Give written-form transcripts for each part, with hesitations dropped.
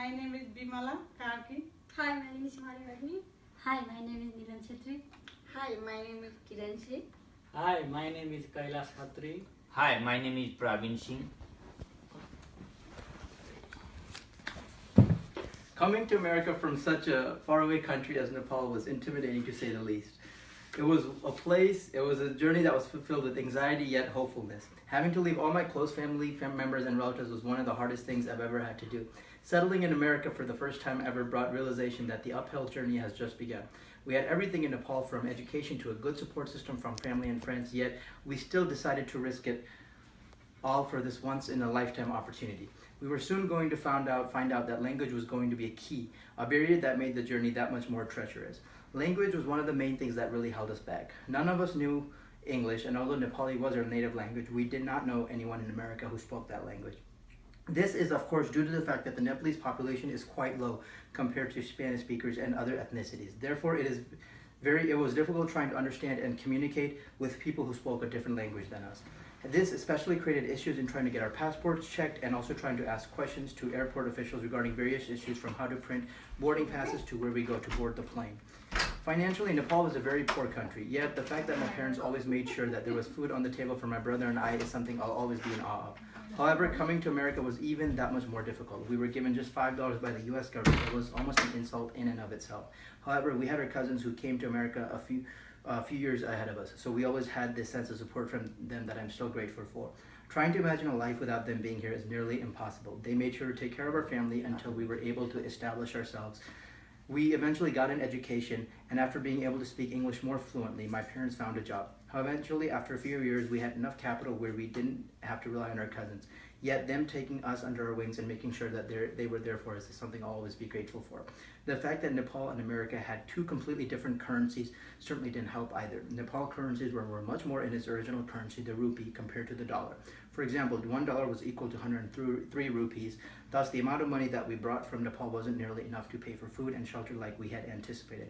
My name is Bimala Karki. Hi, my name is Mari Ragni. Hi, my name is Nilan Chetri. Hi, my name is Kiran Singh. Hi, my name is Kailash Khatri. Hi, my name is Praveen Singh. Coming to America from such a faraway country as Nepal was intimidating to say the least. It was a journey that was filled with anxiety yet hopefulness. Having to leave all my close family members and relatives was one of the hardest things I've ever had to do. Settling in America for the first time ever brought realization that the uphill journey has just begun. We had everything in Nepal, from education to a good support system from family and friends, yet we still decided to risk it all for this once-in-a-lifetime opportunity. We were soon going to find out that language was going to be a key, a barrier that made the journey that much more treacherous. Language was one of the main things that really held us back. None of us knew English, and although Nepali was our native language, we did not know anyone in America who spoke that language. This is, of course, due to the fact that the Nepalese population is quite low compared to Spanish speakers and other ethnicities. Therefore, it was difficult trying to understand and communicate with people who spoke a different language than us. This especially created issues in trying to get our passports checked and also trying to ask questions to airport officials regarding various issues, from how to print boarding passes to where we go to board the plane. Financially, Nepal is a very poor country, yet the fact that my parents always made sure that there was food on the table for my brother and I is something I'll always be in awe of. However, coming to America was even that much more difficult. We were given just $5 by the US government. It was almost an insult in and of itself. However, we had our cousins who came to America a few years ahead of us, so we always had this sense of support from them that I'm still grateful for. Trying to imagine a life without them being here is nearly impossible. They made sure to take care of our family until we were able to establish ourselves. We eventually got an education, and after being able to speak English more fluently, my parents found a job. Eventually, after a few years, we had enough capital where we didn't have to rely on our cousins. Yet them taking us under our wings and making sure that they were there for us is something I'll always be grateful for. The fact that Nepal and America had two completely different currencies certainly didn't help either. Nepal currencies were much more in its original currency, the rupee, compared to the dollar. For example, $1 was equal to 103 rupees. Thus, the amount of money that we brought from Nepal wasn't nearly enough to pay for food and shelter like we had anticipated.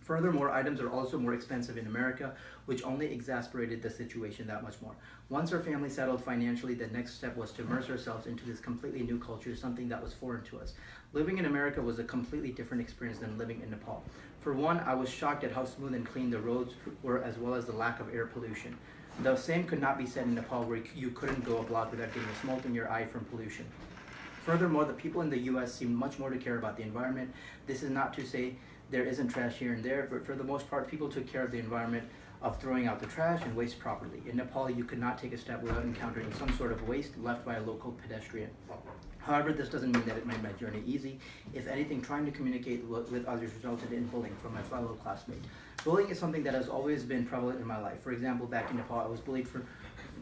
Furthermore, items are also more expensive in America, which only exacerbated the situation that much more. Once our family settled financially, the next step was to immerse ourselves into this completely new culture, something that was foreign to us. Living in America was a completely different experience than living in Nepal. For one, I was shocked at how smooth and clean the roads were, as well as the lack of air pollution. The same could not be said in Nepal, where you couldn't go a block without getting a smoke in your eye from pollution. Furthermore, the people in the US seem much more to care about the environment. This is not to say there isn't trash here and there, but for the most part, people took care of the environment of throwing out the trash and waste properly. In Nepal, you could not take a step without encountering some sort of waste left by a local pedestrian. However, this doesn't mean that it made my journey easy. If anything, trying to communicate with others resulted in bullying from my fellow classmates. Bullying is something that has always been prevalent in my life. For example, back in Nepal, I was bullied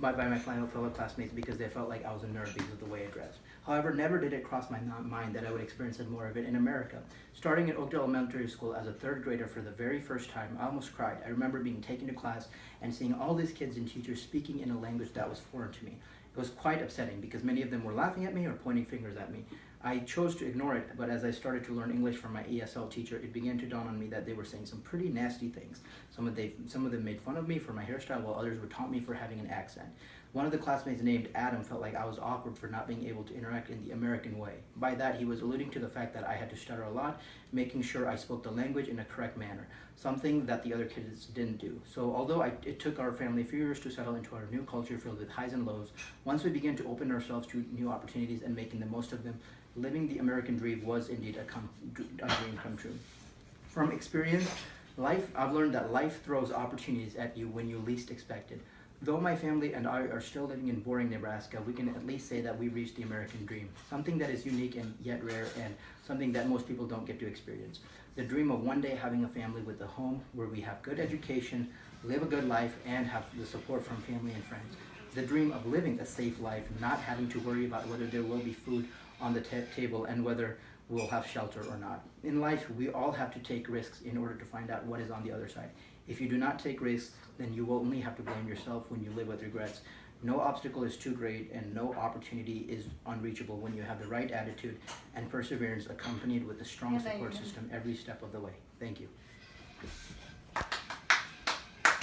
by my fellow classmates because they felt like I was a nerd because of the way I dressed. However, never did it cross my mind that I would experience more of it in America. Starting at Oakdale Elementary School as a third grader for the very first time, I almost cried. I remember being taken to class and seeing all these kids and teachers speaking in a language that was foreign to me. It was quite upsetting because many of them were laughing at me or pointing fingers at me. I chose to ignore it, but as I started to learn English from my ESL teacher, it began to dawn on me that they were saying some pretty nasty things. Some of them made fun of me for my hairstyle, while others would taunt me for having an accent. One of the classmates named Adam felt like I was awkward for not being able to interact in the American way. By that, he was alluding to the fact that I had to stutter a lot, making sure I spoke the language in a correct manner, something that the other kids didn't do. So although it took our family a few years to settle into our new culture filled with highs and lows, once we began to open ourselves to new opportunities and making the most of them, living the American dream was indeed a dream come true. From experience, I've learned that life throws opportunities at you when you least expect it. Though my family and I are still living in boring Nebraska, we can at least say that we reached the American dream, something that is unique and yet rare, and something that most people don't get to experience. The dream of one day having a family with a home where we have good education, live a good life, and have the support from family and friends. The dream of living a safe life, not having to worry about whether there will be food on the table and whether we'll have shelter or not. In life, we all have to take risks in order to find out what is on the other side. If you do not take risks, then you will only have to blame yourself when you live with regrets. No obstacle is too great, and no opportunity is unreachable when you have the right attitude and perseverance accompanied with a strong support system every step of the way. Thank you.